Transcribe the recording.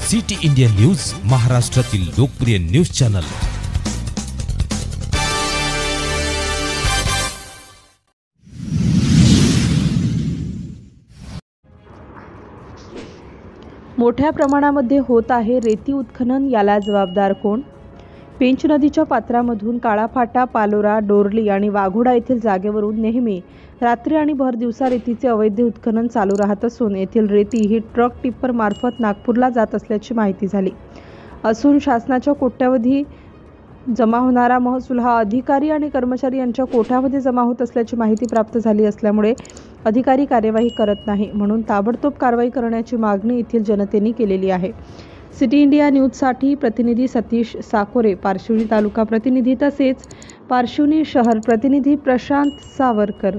City India news, महाराष्ट्रातील लोकप्रिय news channel. मोठ्या प्रमाणामध्ये होत आहे रेती उत्खनन, याला जबाबदार कोण? पेंच नदीच्या पात्रामधून काळाफाटा, पालोरा, डोरली आणि वाघोडा येथील जागेवरून नेहमी रात्री आणि भर दिवसा रेतीचे अवैध उत्खनन चालू राहत असून येथील रेती ही ट्रक टिप्पर मार्फत नागपूरला जात असल्याची माहिती झाली असून शासनाच्या कोट्यावधी जमा होणारा महसूल हा अधिकारी आणि कर्मचारी यांच्या कोट्यामध्ये जमा होत असल्याची माहिती प्राप्त झाली असल्यामुळे अधिकारी कार्यवाही करत नाही, म्हणून ताबडतोब कारवाई करण्याची मागणी येथील जनतेने केलेली आहे। सिटी इंडिया न्यूजसाठी प्रतिनिधी सतीश साकोरे, पारशिवनी तालुका प्रतिनिधी तसेच पारशिवनी शहर प्रतिनिधी प्रशांत सावरकर।